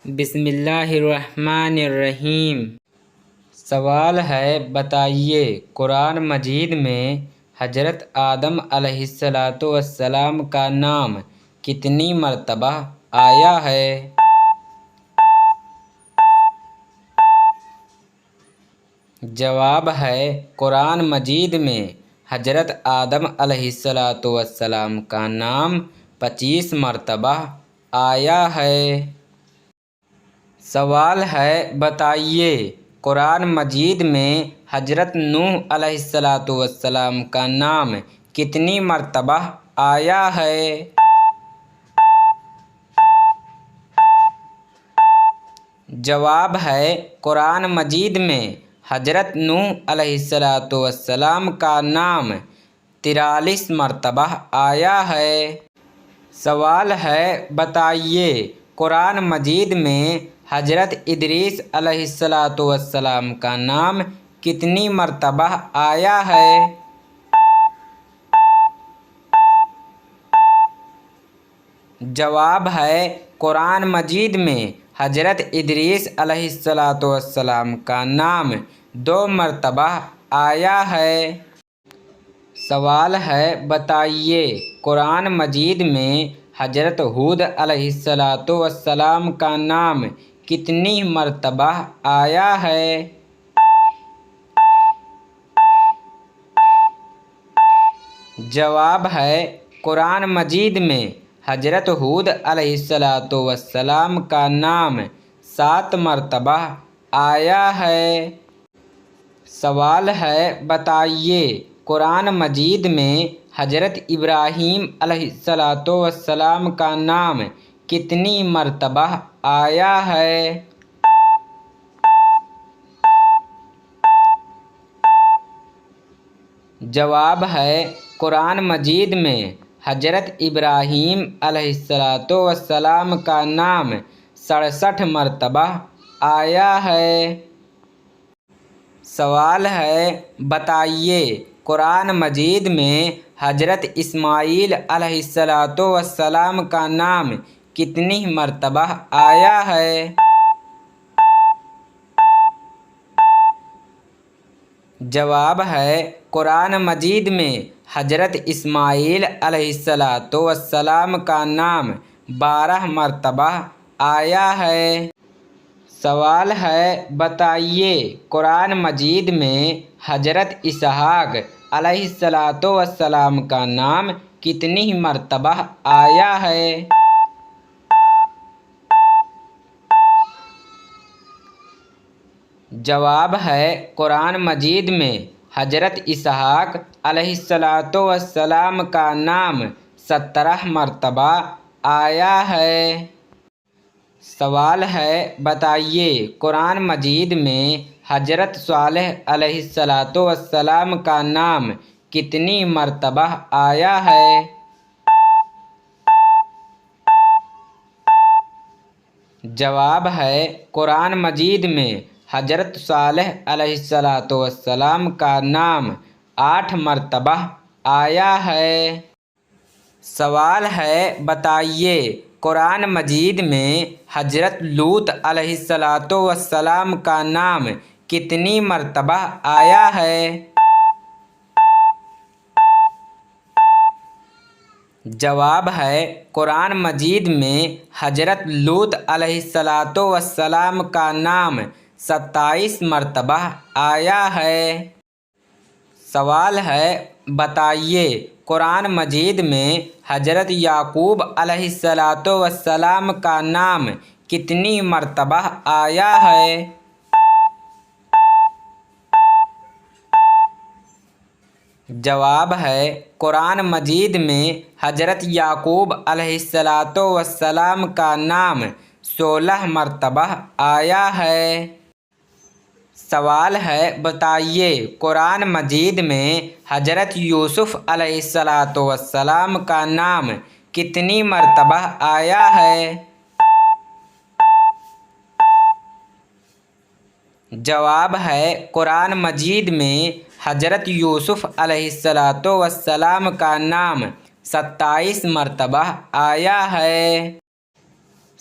بسم اللہ الرحمن الرحیم۔ سوال ہے، بتائیے قرآن مجید میں حضرت آدم علیہ السلام کا نام کتنی مرتبہ آیا ہے؟ جواب ہے، قرآن مجید میں حضرت آدم علیہ السلام کا نام 25 مرتبہ آیا ہے۔ سوال ہے، بتائیے قرآن مجید میں حضرت نوح علیہ السلام کا نام کتنی مرتبہ آیا ہے؟ جواب ہے، قرآن مجید میں حضرت نوح علیہ السلام کا نام 43 مرتبہ آیا ہے۔ سوال ہے، بتائیے قرآن مجید میں حضرت ادریس علیہ السلام کا نام کتنی مرتبہ آیا ہے؟ جواب ہے، قرآن مجید میں حضرت ادریس علیہ السلام کا نام 2 مرتبہ آیا ہے۔ سوال ہے، بتائیے قرآن مجید میں حضرت ہود علیہ السلام کا نام کتنی مرتبہ آیا ہے؟ جواب ہے، قرآن مجید میں حضرت ہود علیہ السلام کا نام 7 مرتبہ آیا ہے۔ سوال ہے، بتائیے قرآن مجید میں حضرت ابراہیم علیہ السلام کا نام کتنی مرتبہ آیا ہے؟ جواب ہے، قرآن مجید میں حضرت ابراہیم علیہ السلام کا نام 67 مرتبہ آیا ہے۔ سوال ہے، بتائیے قرآن مجید میں حضرت اسماعیل علیہ السلام کا نام کتنی مرتبہ آیا ہے؟ جواب ہے، قرآن مجید میں حضرت اسماعیل علیہ السلام کا نام 12 مرتبہ آیا ہے۔ سوال ہے، بتائیے قرآن مجید میں حضرت اسحاق علیہ السلام کا نام کتنی مرتبہ آیا ہے؟ جواب ہے، قرآن مجید میں حضرت اسحاق علیہ السلام کا نام 17 مرتبہ آیا ہے۔ سوال ہے، بتائیے قرآن مجید میں حضرت صالح علیہ السلام کا نام کتنی مرتبہ آیا ہے؟ جواب ہے، قرآن مجید میں حضرت صالح علیہ السلام کا نام 8 مرتبہ آیا ہے۔ سوال ہے، بتائیے قرآن مجید میں حضرت لوط علیہ السلام کا نام کتنی مرتبہ آیا ہے؟ جواب ہے، قرآن مجید میں حضرت لوط علیہ السلام کا نام 27 مرتبہ آیا ہے۔ سوال ہے، بتائیے قرآن مجید میں حضرت یعقوب علیہ السلام کا نام کتنی مرتبہ آیا ہے؟ جواب ہے، قرآن مجید میں حضرت یعقوب علیہ السلام کا نام 16 مرتبہ آیا ہے۔ سوال ہے، بتائیے قرآن مجید میں حضرت یوسف علیہ السلام کا نام کتنی مرتبہ آیا ہے؟ جواب ہے، قرآن مجید میں حضرت یوسف علیہ السلام کا نام 27 مرتبہ آیا ہے۔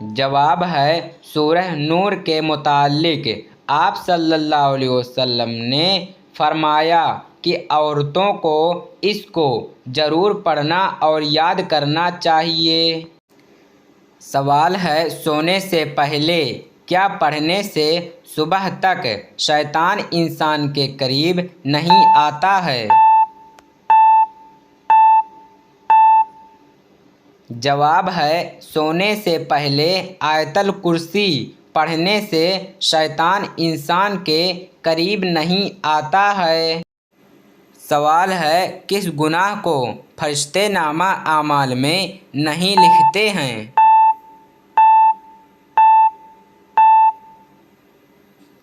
جواب ہے سورہ نور کے متعلق آپ صلی اللہ علیہ وسلم نے فرمایا کہ عورتوں کو اس کو ضرور پڑھنا اور یاد کرنا چاہیے۔ سوال ہے سونے سے پہلے کیا پڑھنے سے صبح تک شیطان انسان کے قریب نہیں آتا ہے؟ جواب ہے سونے سے پہلے آیت الکرسی پڑھنے سے شیطان انسان کے قریب نہیں آتا ہے۔ سوال ہے کس گناہ کو فرشتے نامہ اعمال میں نہیں لکھتے ہیں؟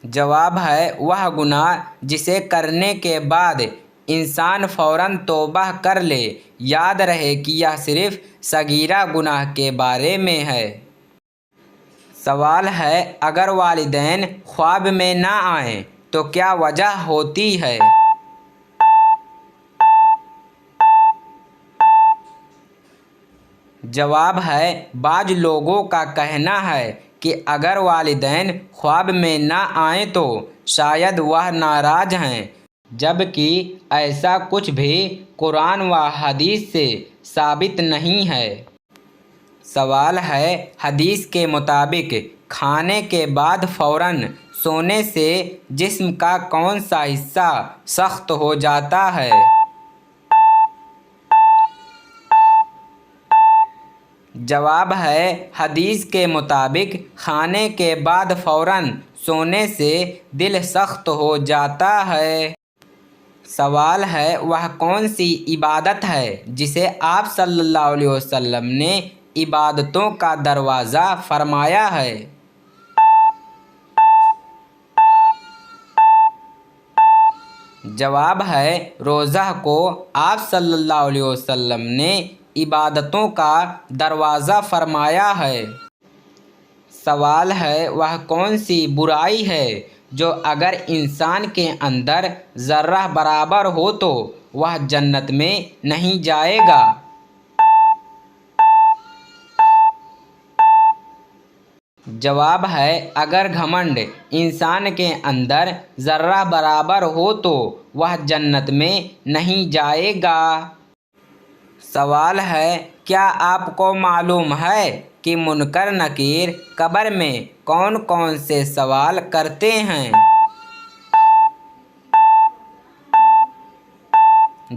جواب ہے وہ گناہ جسے کرنے کے بعد انسان فوراً توبہ کر لے، یاد رہے کہ یہ صرف صغیرہ گناہ کے بارے میں ہے۔ سوال ہے اگر والدین خواب میں نہ آئیں تو کیا وجہ ہوتی ہے؟ جواب ہے بعض لوگوں کا کہنا ہے کہ اگر والدین خواب میں نہ آئیں تو شاید وہ ناراض ہیں، جبکہ ایسا کچھ بھی قرآن و حدیث سے ثابت نہیں ہے۔ سوال ہے حدیث کے مطابق کھانے کے بعد فوراً سونے سے جسم کا کون سا حصہ سخت ہو جاتا ہے؟ جواب ہے حدیث کے مطابق کھانے کے بعد فوراً سونے سے دل سخت ہو جاتا ہے۔ سوال ہے وہ کون سی عبادت ہے جسے آپ صلی اللہ علیہ وسلم نے عبادتوں کا دروازہ فرمایا ہے؟ جواب ہے روزہ کو آپ صلی اللہ علیہ وسلم نے عبادتوں کا دروازہ فرمایا ہے۔ سوال ہے وہ کون سی برائی ہے جو اگر انسان کے اندر ذرہ برابر ہو تو وہ جنت میں نہیں جائے گا؟ جواب ہے اگر گھمنڈ انسان کے اندر ذرہ برابر ہو تو وہ جنت میں نہیں جائے گا۔ سوال ہے کیا آپ کو معلوم ہے کہ منکر نکیر قبر میں کون کون سے سوال کرتے ہیں؟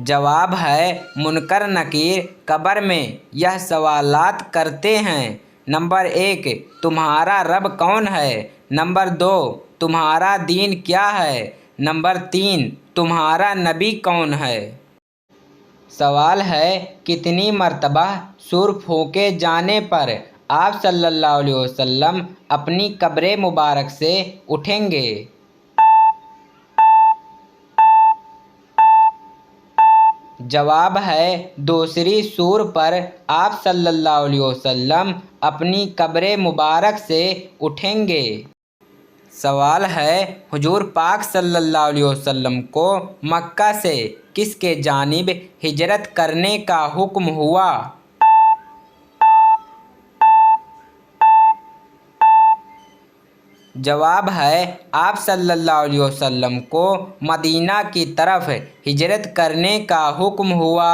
جواب ہے منکر نکیر قبر میں یہ سوالات کرتے ہیں: نمبر 1 تمہارا رب کون ہے؟ نمبر 2 تمہارا دین کیا ہے؟ نمبر 3 تمہارا نبی کون ہے؟ سوال ہے کتنی مرتبہ سور پھونکے جانے پر آپ صلی اللہ علیہ وسلم اپنی قبر مبارک سے اٹھیں گے؟ جواب ہے دوسری سور پر آپ صلی اللہ علیہ وسلم اپنی قبر مبارک سے اٹھیں گے۔ سوال ہے حضور پاک صلی اللہ علیہ وسلم کو مکہ سے کس کے جانب ہجرت کرنے کا حکم ہوا؟ جواب ہے آپ صلی اللہ علیہ وسلم کو مدینہ کی طرف ہجرت کرنے کا حکم ہوا۔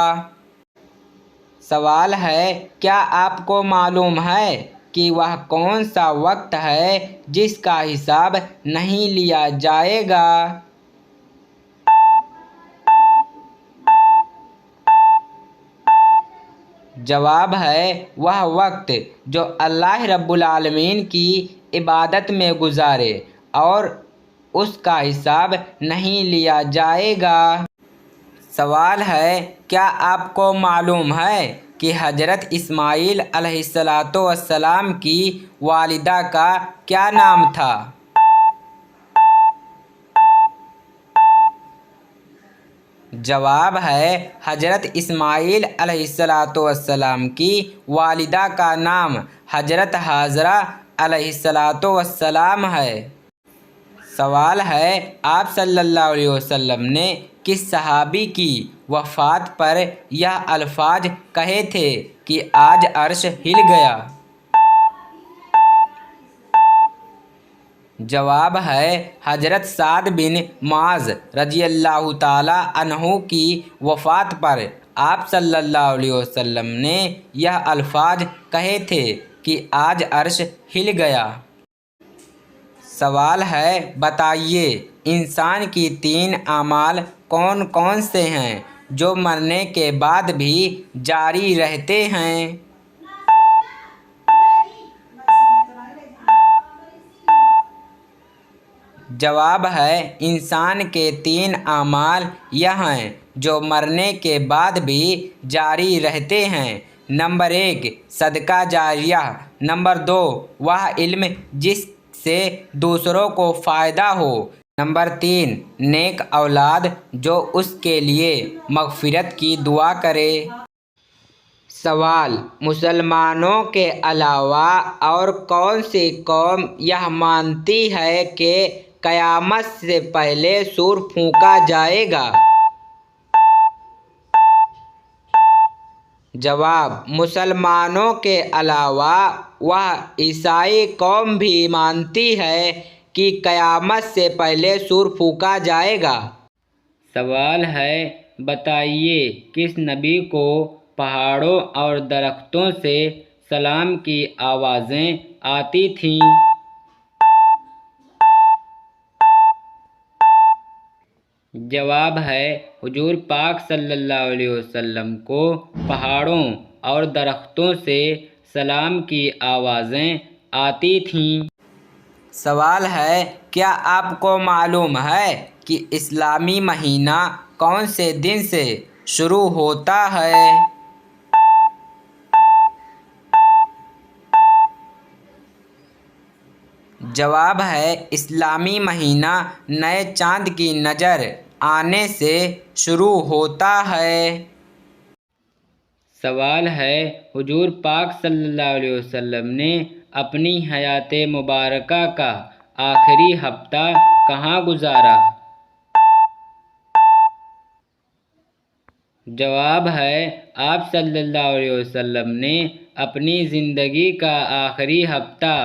سوال ہے کیا آپ کو معلوم ہے کہ وہ کون سا وقت ہے جس کا حساب نہیں لیا جائے گا؟ جواب ہے وہ وقت جو اللہ رب العالمین کی عبادت میں گزارے اور اس کا حساب نہیں لیا جائے گا۔ سوال ہے کیا آپ کو معلوم ہے کہ حضرت اسماعیل علیہ السلام کی والدہ کا کیا نام تھا؟ جواب ہے حضرت اسماعیل علیہ السلام کی والدہ کا نام حضرت ہاجرہ علیہ السلام ہے۔ سوال ہے آپ صلی اللہ علیہ وسلم نے کس صحابی کی وفات پر یہ الفاظ کہے تھے کہ آج عرش ہل گیا؟ جواب ہے حضرت سعد بن معاذ رضی اللہ تعالیٰ عنہ کی وفات پر آپ صلی اللہ علیہ وسلم نے یہ الفاظ کہے تھے کہ آج عرش ہل گیا۔ سوال ہے بتائیے انسان کی 3 اعمال کون کون سے ہیں جو مرنے کے بعد بھی جاری رہتے ہیں؟ جواب ہے انسان کے 3 اعمال یہ ہیں جو مرنے کے بعد بھی جاری رہتے ہیں۔ نمبر 1 صدقہ جاریہ، نمبر 2 وہ علم جس سے دوسروں کو فائدہ ہو، نمبر 3 نیک اولاد جو اس کے لیے مغفرت کی دعا کرے۔ سوال: مسلمانوں کے علاوہ اور کون سی قوم یہ مانتی ہے کہ قیامت سے پہلے سور پھونکا جائے گا؟ جواب: مسلمانوں کے علاوہ وہ عیسائی قوم بھی مانتی ہے کہ قیامت سے پہلے سور پھونکا جائے گا۔ سوال ہے بتائیے کس نبی کو پہاڑوں اور درختوں سے سلام کی آوازیں آتی تھیں؟ جواب ہے حضور پاک صلی اللہ علیہ وسلم کو پہاڑوں اور درختوں سے سلام کی آوازیں آتی تھیں۔ سوال ہے کیا آپ کو معلوم ہے کہ اسلامی مہینہ کون سے دن سے شروع ہوتا ہے؟ جواب ہے اسلامی مہینہ نئے چاند کی نظر آنے سے شروع ہوتا ہے۔ سوال ہے حضور پاک صلی اللہ علیہ وسلم نے اپنی حیات مبارکہ کا آخری ہفتہ کہاں گزارا؟ جواب ہے آپ صلی اللہ علیہ وسلم نے اپنی زندگی کا آخری ہفتہ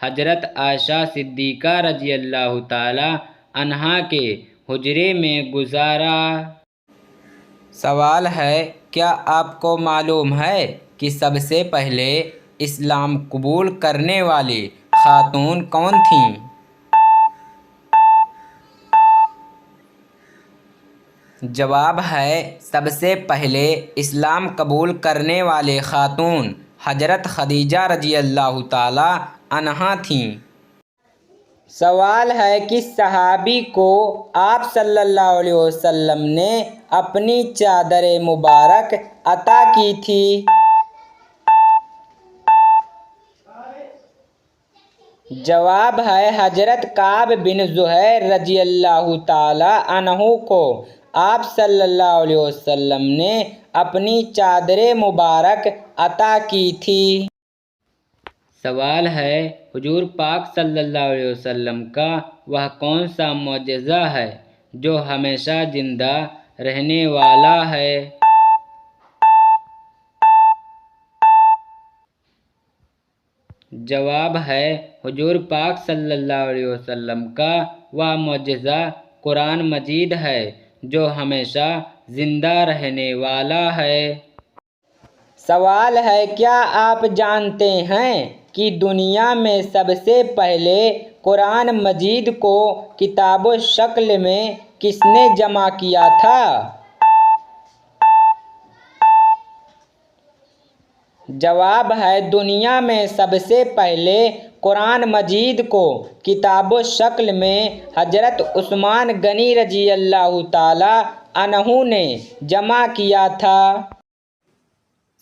حضرت عائشہ صدیقہ رضی اللہ تعالی عنہا کے حجرے میں گزارا۔ سوال ہے کیا آپ کو معلوم ہے کہ سب سے پہلے اسلام قبول کرنے والی خاتون کون تھیں؟ جواب ہے سب سے پہلے اسلام قبول کرنے والی خاتون حضرت خدیجہ رضی اللہ تعالی عنہا تھیں۔ سوال ہے کس صحابی کو آپ صلی اللہ علیہ وسلم نے اپنی چادر مبارک عطا کی تھی؟ جواب ہے حضرت کعب بن زہیر رضی اللہ تعالی عنہ کو آپ صلی اللہ علیہ وسلم نے اپنی چادر مبارک عطا کی تھی۔ سوال ہے حضور پاک صلی اللہ علیہ وسلم کا وہ کون سا معجزہ ہے جو ہمیشہ زندہ رہنے والا ہے؟ جواب ہے حضور پاک صلی اللہ علیہ وسلم کا وہ معجزہ قرآن مجید ہے جو ہمیشہ زندہ رہنے والا ہے۔ سوال ہے کیا آپ جانتے ہیں کہ دنیا میں سب سے پہلے قرآن مجید کو کتاب و شکل میں کس نے جمع کیا تھا؟ جواب ہے دنیا میں سب سے پہلے قرآن مجید کو کتاب و شکل میں حضرت عثمان غنی رضی اللہ تعالی عنہ نے جمع کیا تھا۔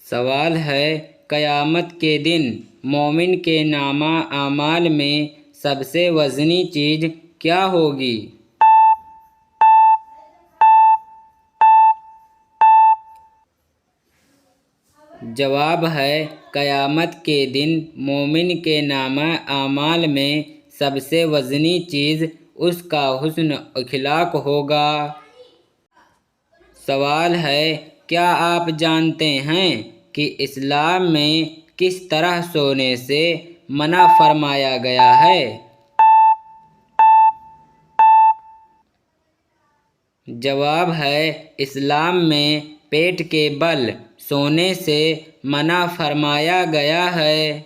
سوال ہے قیامت کے دن مومن کے نامہ اعمال میں سب سے وزنی چیز کیا ہوگی؟ جواب ہے قیامت کے دن مومن کے نامہ اعمال میں سب سے وزنی چیز اس کا حسن اخلاق ہوگا۔ سوال ہے کیا آپ جانتے ہیں کہ اسلام میں کس طرح سونے سے منع فرمایا گیا ہے؟ جواب ہے اسلام میں پیٹ کے بل سونے سے منع فرمایا گیا ہے۔